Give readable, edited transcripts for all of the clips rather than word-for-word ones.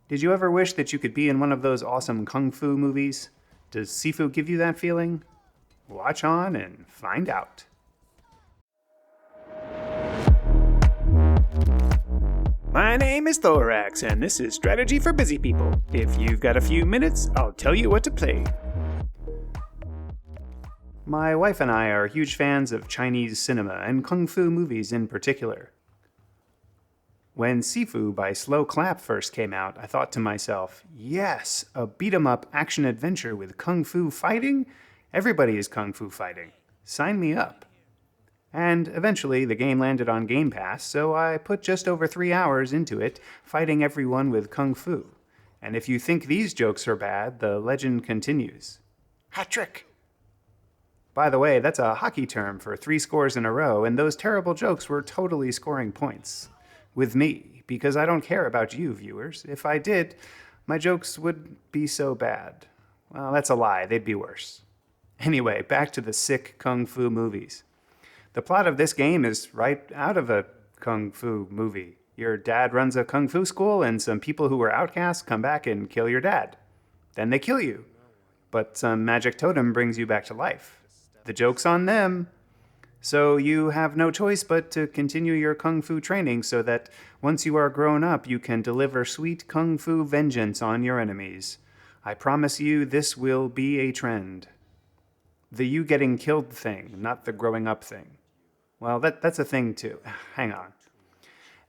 Did you ever wish that you could be in one of those awesome kung fu movies? Does Sifu give you that feeling? Watch on and find out. My name is Thoraxe, and this is Strategy for Busy People. If you've got a few minutes, I'll tell you what to play. My wife and I are huge fans of Chinese cinema and kung fu movies in particular. When Sifu by Slow Clap first came out, I thought to myself, yes, a beat-em-up action-adventure with kung fu fighting? Everybody is kung fu fighting. Sign me up. And eventually, the game landed on Game Pass, so I put just over 3 hours into it, fighting everyone with kung fu. And if you think these jokes are bad, the legend continues. Hat trick! By the way, that's a hockey term for 3 scores in a row, and those terrible jokes were totally scoring points. With me, because I don't care about you, viewers. If I did, my jokes wouldn't be so bad. Well, that's a lie. They'd be worse. Anyway, back to the sick kung fu movies. The plot of this game is right out of a kung fu movie. Your dad runs a kung fu school, and some people who were outcasts come back and kill your dad. Then they kill you. But some magic totem brings you back to life. The joke's on them. So you have no choice but to continue your kung fu training so that once you are grown up, you can deliver sweet kung fu vengeance on your enemies. I promise you this will be a trend. The you getting killed thing, not the growing up thing. Well, that's a thing too. Hang on.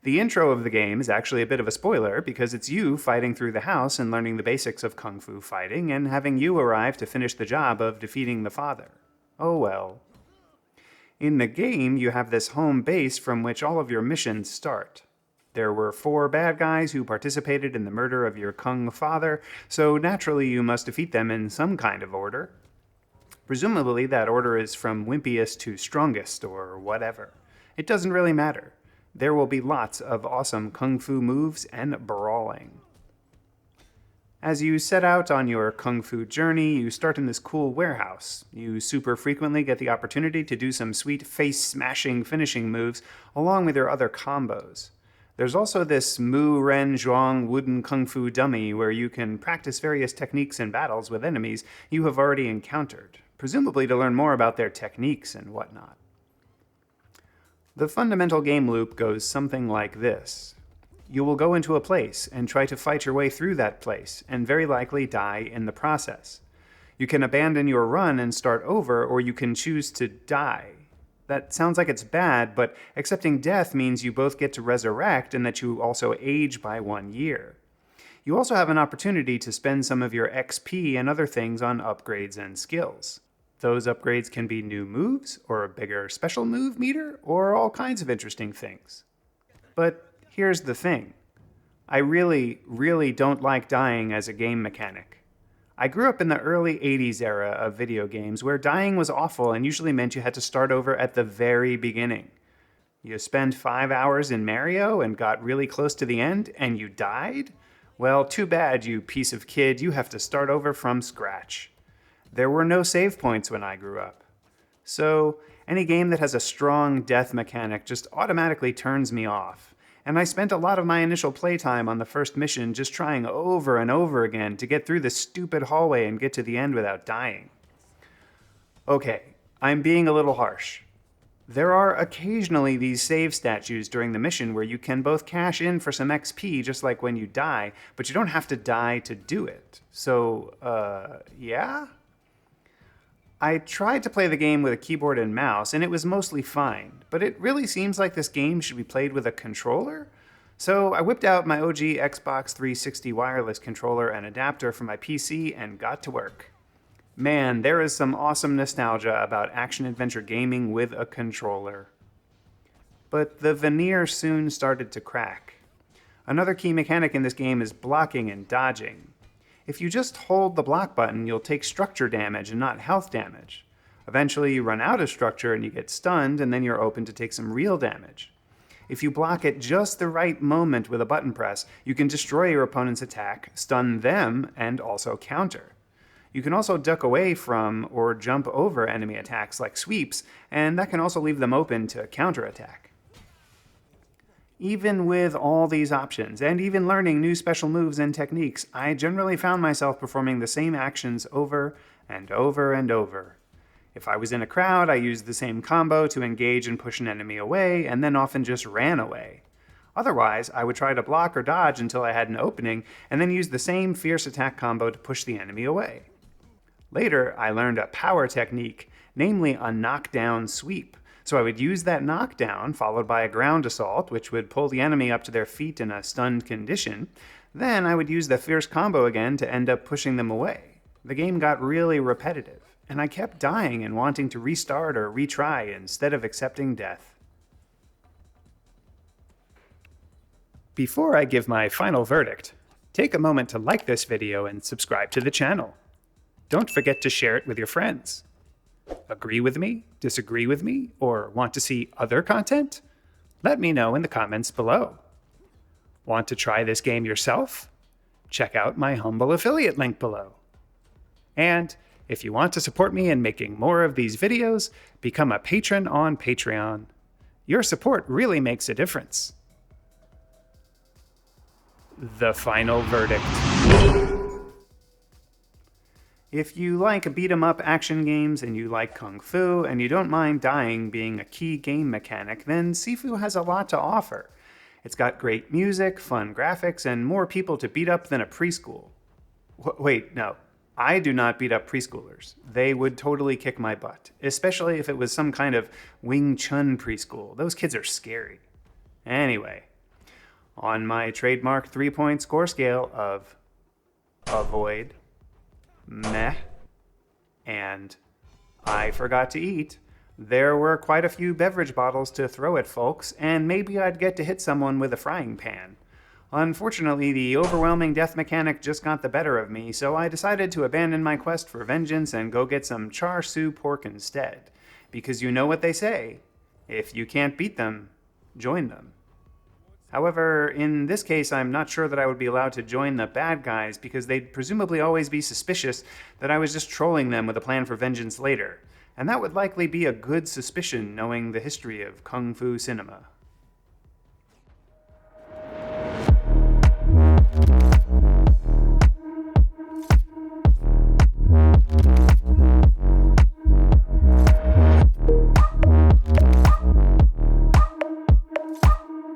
The intro of the game is actually a bit of a spoiler because it's you fighting through the house and learning the basics of kung fu fighting and having you arrive to finish the job of defeating the father. Oh well. In the game, you have this home base from which all of your missions start. There were 4 bad guys who participated in the murder of your kung father, so naturally you must defeat them in some kind of order. Presumably that order is from wimpiest to strongest, or whatever. It doesn't really matter. There will be lots of awesome kung fu moves and brawling. As you set out on your kung fu journey, you start in this cool warehouse. You super frequently get the opportunity to do some sweet face-smashing finishing moves along with your other combos. There's also this Mu Ren Zhuang wooden kung fu dummy where you can practice various techniques in battles with enemies you have already encountered, presumably to learn more about their techniques and whatnot. The fundamental game loop goes something like this. You will go into a place and try to fight your way through that place, and very likely die in the process. You can abandon your run and start over, or you can choose to die. That sounds like it's bad, but accepting death means you both get to resurrect and that you also age by 1 year. You also have an opportunity to spend some of your XP and other things on upgrades and skills. Those upgrades can be new moves, or a bigger special move meter, or all kinds of interesting things. But here's the thing. I really, really don't like dying as a game mechanic. I grew up in the early 80s era of video games where dying was awful and usually meant you had to start over at the very beginning. You spend 5 hours in Mario and got really close to the end and you died? Well, too bad, you piece of kid. You have to start over from scratch. There were no save points when I grew up. So any game that has a strong death mechanic just automatically turns me off. And I spent a lot of my initial playtime on the first mission just trying over and over again to get through this stupid hallway and get to the end without dying. Okay, I'm being a little harsh. There are occasionally these save statues during the mission where you can both cash in for some XP just like when you die, but you don't have to die to do it. So, yeah? I tried to play the game with a keyboard and mouse, and it was mostly fine, but it really seems like this game should be played with a controller. So I whipped out my OG Xbox 360 wireless controller and adapter from my PC and got to work. Man, there is some awesome nostalgia about action-adventure gaming with a controller. But the veneer soon started to crack. Another key mechanic in this game is blocking and dodging. If you just hold the block button, you'll take structure damage and not health damage. Eventually, you run out of structure and you get stunned, and then you're open to take some real damage. If you block at just the right moment with a button press, you can destroy your opponent's attack, stun them, and also counter. You can also duck away from or jump over enemy attacks like sweeps, and that can also leave them open to counterattack. Even with all these options, and even learning new special moves and techniques, I generally found myself performing the same actions over and over and over. If I was in a crowd, I used the same combo to engage and push an enemy away, and then often just ran away. Otherwise, I would try to block or dodge until I had an opening, and then use the same fierce attack combo to push the enemy away. Later, I learned a power technique, namely a knockdown sweep. So I would use that knockdown, followed by a ground assault, which would pull the enemy up to their feet in a stunned condition. Then I would use the fierce combo again to end up pushing them away. The game got really repetitive, and I kept dying and wanting to restart or retry instead of accepting death. Before I give my final verdict, take a moment to like this video and subscribe to the channel. Don't forget to share it with your friends. Agree with me, disagree with me, or want to see other content? Let me know in the comments below. Want to try this game yourself? Check out my humble affiliate link below. And if you want to support me in making more of these videos, become a patron on Patreon. Your support really makes a difference. The final verdict. If you like beat-em-up action games and you like Kung Fu and you don't mind dying being a key game mechanic, then Sifu has a lot to offer. It's got great music, fun graphics, and more people to beat up than a preschool. Wait, no. I do not beat up preschoolers. They would totally kick my butt, especially if it was some kind of Wing Chun preschool. Those kids are scary. Anyway, on my trademark 3-point score scale of avoid, meh, and I forgot to eat, there were quite a few beverage bottles to throw at folks, and maybe I'd get to hit someone with a frying pan. Unfortunately, the overwhelming death mechanic just got the better of me, so I decided to abandon my quest for vengeance and go get some char siu pork instead. Because you know what they say, if you can't beat them, join them. However, in this case, I'm not sure that I would be allowed to join the bad guys because they'd presumably always be suspicious that I was just trolling them with a plan for vengeance later. And that would likely be a good suspicion knowing the history of Kung Fu cinema.